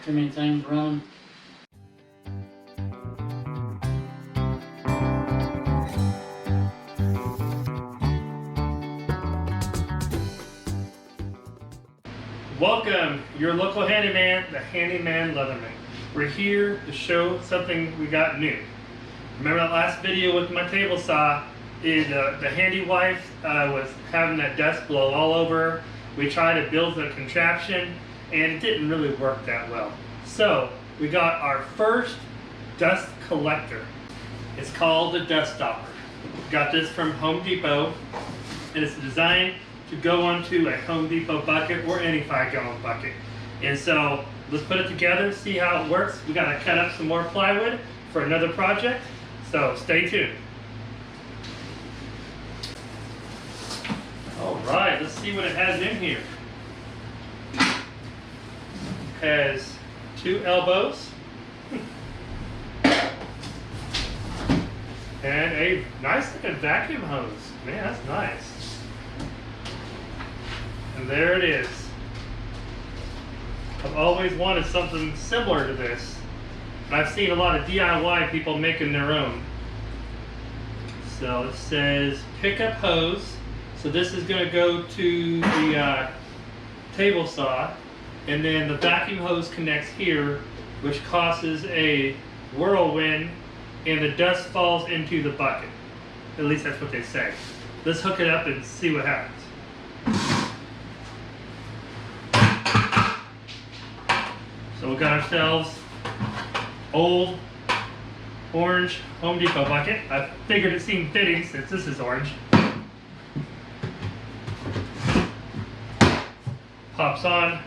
too many things running. Welcome, your local handyman, the Handyman Leatherman. We're here to show something we got new. Remember that last video with my table saw? The handy wife was having that dust blow all over. We tried to build the contraption and it didn't really work that well. So we got our first dust collector. It's called the Duststopper. Got this from Home Depot, and it's designed to go onto a Home Depot bucket or any 5-gallon bucket. And so let's put it together, see how it works. We gotta cut up some more plywood for another project, so stay tuned. All right, let's see what it has in here. It has 2 elbows and a nice looking vacuum hose. Man, that's nice. And there it is. I've always wanted something similar to this. And I've seen a lot of DIY people making their own. So it says pickup hose. So this is going to go to the table saw. And then the vacuum hose connects here, which causes a whirlwind and the dust falls into the bucket. At least that's what they say. Let's hook it up and see what happens. So we got ourselves old orange Home Depot bucket. I figured it seemed fitting since this is orange. Pops on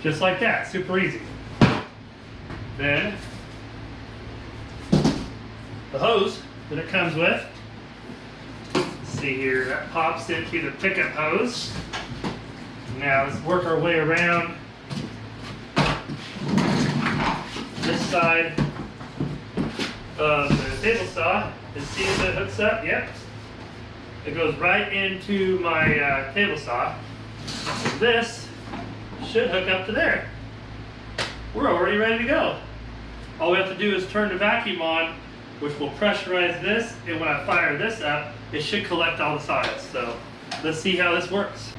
just like that, super easy. Then the hose that it comes with, let's see here, that pops into the pickup hose. Now let's work our way around this side of the table saw and see if it hooks up. Yep, it goes right into my table saw. This should hook up to there. We're already ready to go. All we have to do is turn the vacuum on, which will pressurize this, and when I fire this up, it should collect all the sawdust. So let's see how this works.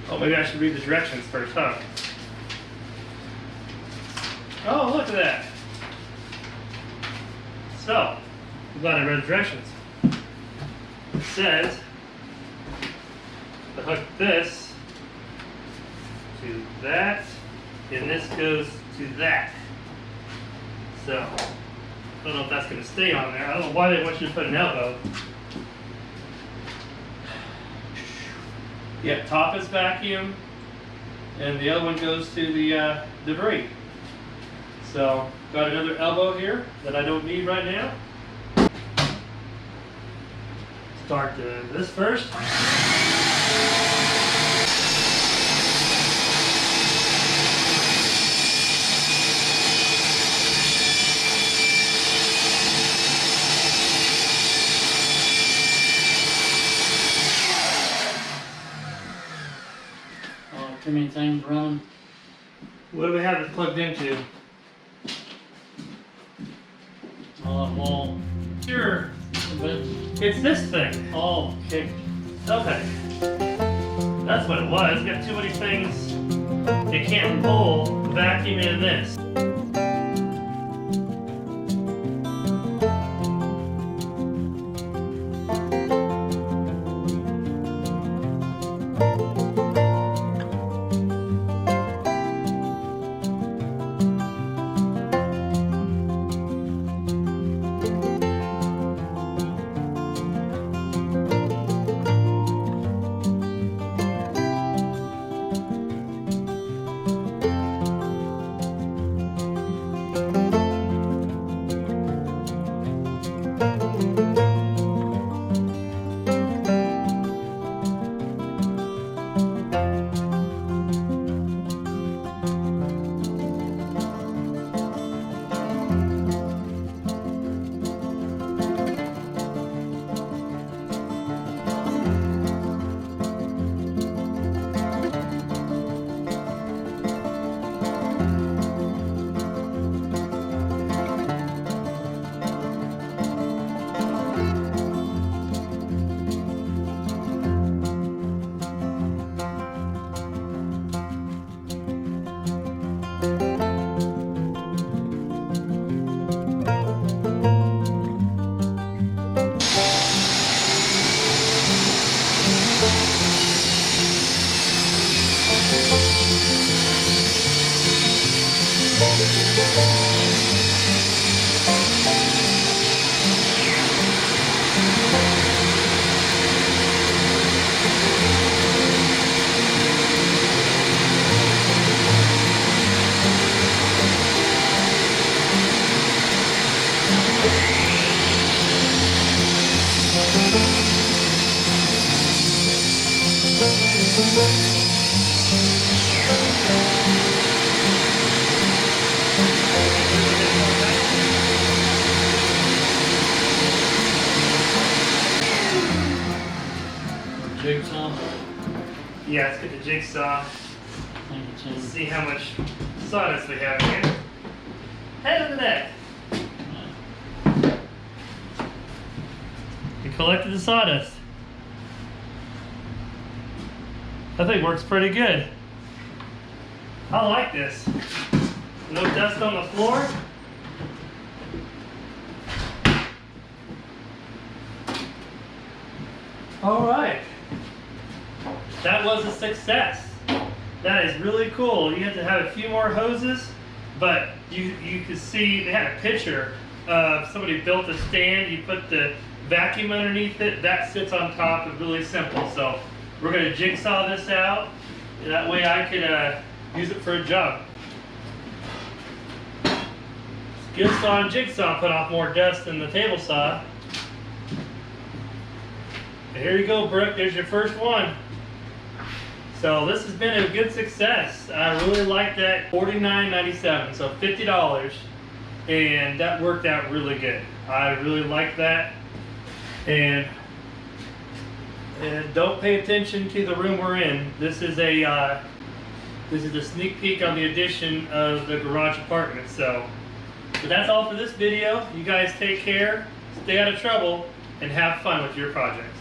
Oh, maybe I should read the directions first, huh? Oh, look at that. So, I'm glad I read the directions. It says to hook this to that, and this goes to that. So, I don't know if that's going to stay on there. I don't know why they want you to put an elbow. Yeah, top is vacuum, and the other one goes to the debris. So, got another elbow here that I don't need right now. Start this first. Too many things running. What do we have it plugged into? Wall. Sure. But It's this thing. oh, kick. Okay. That's what it was. Got too many things. It can't pull the vacuum in this. Jigsaw. Yeah, let's get the jigsaw. Thank you, Tim. Let's see how much sawdust we have here. Head of the neck. We collected the sawdust. I think works pretty good. I like this. No dust on the floor. All right. That was a success. That is really cool. You have to have a few more hoses, but you can see they had a picture of somebody built a stand. You put the vacuum underneath it. That sits on top. It's really simple. So we're going to jigsaw this out. That way I could use it for a job. Skid saw and jigsaw put off more dust than the table saw. Here you go, Brooke. There's your first one. So this has been a good success. I really like that. $49.97, so $50, and that worked out really good. I really like that. And don't pay attention to the room we're in. This is a sneak peek on the addition of the garage apartment. So, but that's all for this video. You guys take care, stay out of trouble, and have fun with your projects.